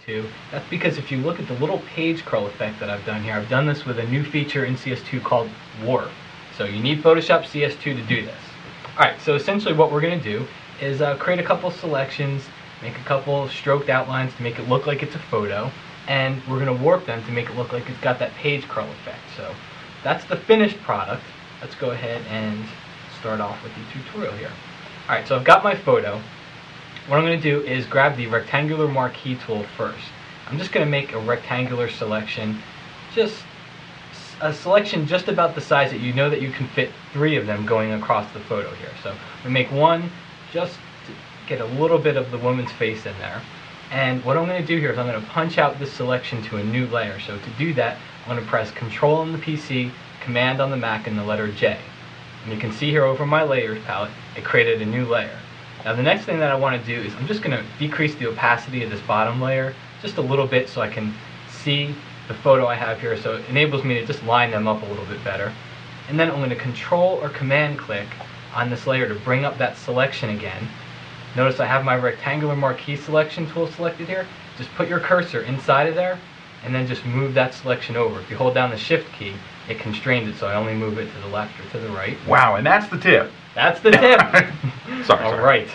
CS2. That's because if you look at the little page curl effect that I've done here, I've done this with a new feature in CS2 called Warp. So you need Photoshop CS2 to do this. Alright, so essentially what we're going to do is create a couple selections, make a couple stroked outlines to make it look like it's a photo, and we're going to warp them to make it look like it's got that page curl effect. So that's the finished product. Let's go ahead and start off with the tutorial here. Alright, so I've got my photo. What I'm going to do is grab the rectangular marquee tool first. I'm just going to make a rectangular selection, just a selection just about the size that you know that you can fit 3 of them going across the photo here. So we make one just to get a little bit of the woman's face in there. And what I'm going to do here is I'm going to punch out this selection to a new layer. So to do that, I'm going to press Control on the PC, Command on the Mac, and the letter J. And you can see here over my layers palette, it created a new layer. Now the next thing that I want to do is I'm just going to decrease the opacity of this bottom layer just a little bit so I can see the photo I have here, so it enables me to just line them up a little bit better. And then I'm going to Control or Command click on this layer to bring up that selection again. Notice I have my rectangular marquee selection tool selected here. Just put your cursor inside of there and then just move that selection over. If you hold down the Shift key, it constrains it, so I only move it to the left or to the right. Wow, and that's the tip. That's the tip. Sorry. Alright.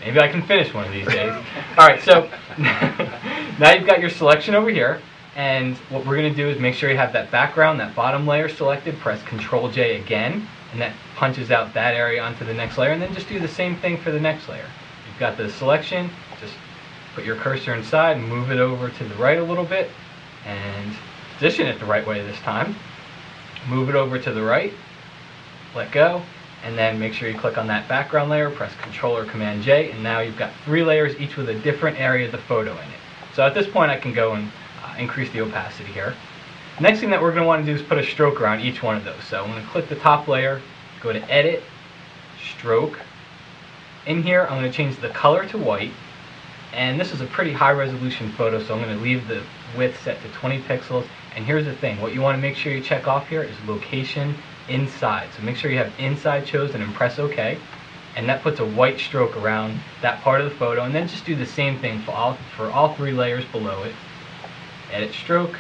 Maybe I can finish one of these days. Alright, so now you've got your selection over here, and what we're going to do is make sure you have that background, that bottom layer selected, press Control J again, and that punches out that area onto the next layer, and then just do the same thing for the next layer. You've got the selection, just put your cursor inside and move it over to the right a little bit, and position it the right way this time. Move it over to the right, let go, and then make sure you click on that background layer, press Control or Command J, and now you've got 3 layers, each with a different area of the photo in it. So at this point I can go and increase the opacity here. Next thing that we're going to want to do is put a stroke around each one of those. So I'm going to click the top layer, go to Edit, Stroke. In here I'm going to change the color to white, and this is a pretty high resolution photo, so I'm going to leave the width set to 20 pixels. And here's the thing, what you want to make sure you check off here is location inside. So make sure you have inside chosen and press OK, and that puts a white stroke around that part of the photo. And then just do the same thing for all 3 layers below it. Edit, Stroke,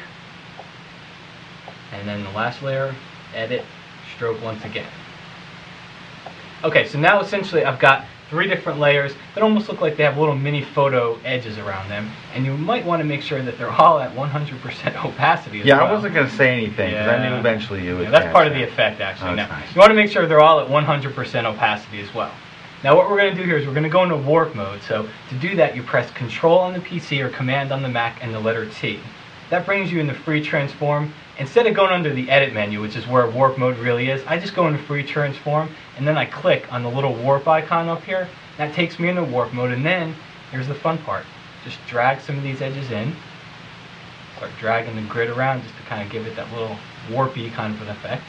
and then the last layer, Edit, Stroke once again. Okay, so now essentially I've got 3 different layers that almost look like they have little mini photo edges around them, and you might want to make sure that they're all at 100% opacity as well. I wasn't going to say anything because I knew eventually you would. That's part of the effect, actually. Oh, now, nice. You want to make sure they're all at 100% opacity as well. Now what we're going to do here is we're going to go into warp mode. So to do that, you press Control on the PC or Command on the Mac and the letter T. That brings you into Free Transform. Instead of going under the Edit menu, which is where warp mode really is, I just go into Free Transform, and then I click on the little warp icon up here. That takes me into warp mode, and then here's the fun part. Just drag some of these edges in. Start dragging the grid around just to kind of give it that little warpy kind of an effect.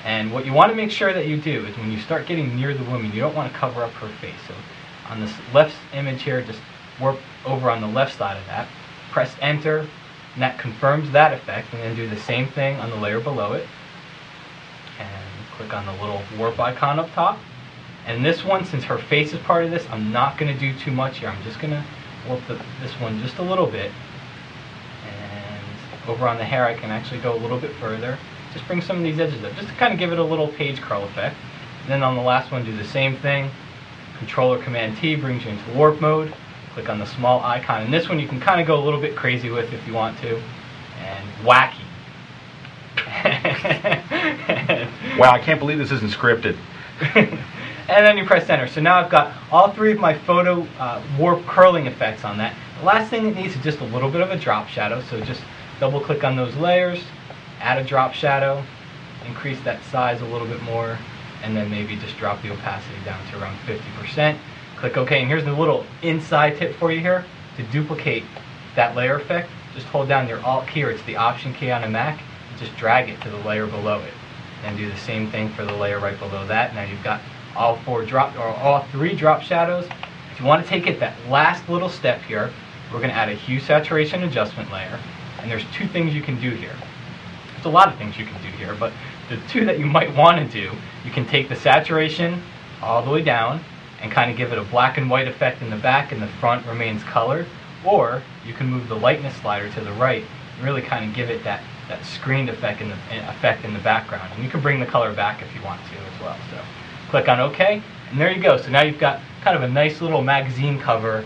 And what you want to make sure that you do is when you start getting near the woman, you don't want to cover up her face. So on this left image here, just warp over on the left side of that. Press Enter. And that confirms that effect, and then do the same thing on the layer below it. And click on the little warp icon up top. And this one, since her face is part of this, I'm not going to do too much here. I'm just going to warp this one just a little bit. And over on the hair, I can actually go a little bit further. Just bring some of these edges up, just to kind of give it a little page curl effect. And then on the last one, do the same thing. Control or Command T brings you into warp mode. Click on the small icon, and this one you can kind of go a little bit crazy with if you want to, and wacky. Wow, I can't believe this isn't scripted. And then you press Enter. So now I've got all 3 of my photo warp curling effects on that. The last thing it needs is just a little bit of a drop shadow, so just double click on those layers, add a drop shadow, increase that size a little bit more, and then maybe just drop the opacity down to around 50%. Click OK, and here's the little inside tip for you here. To duplicate that layer effect, just hold down your Alt key, or it's the Option key on a Mac, and just drag it to the layer below it. And do the same thing for the layer right below that. Now you've got all 3 drop shadows. If you want to take it that last little step here, we're going to add a hue saturation adjustment layer. And there's 2 things you can do here. There's a lot of things you can do here, but the 2 that you might want to do, you can take the saturation all the way down and kind of give it a black and white effect in the back, and the front remains colored. Or you can move the lightness slider to the right and really kind of give it that screened effect in the background. And you can bring the color back if you want to as well. So click on OK, and there you go. So now you've got kind of a nice little magazine cover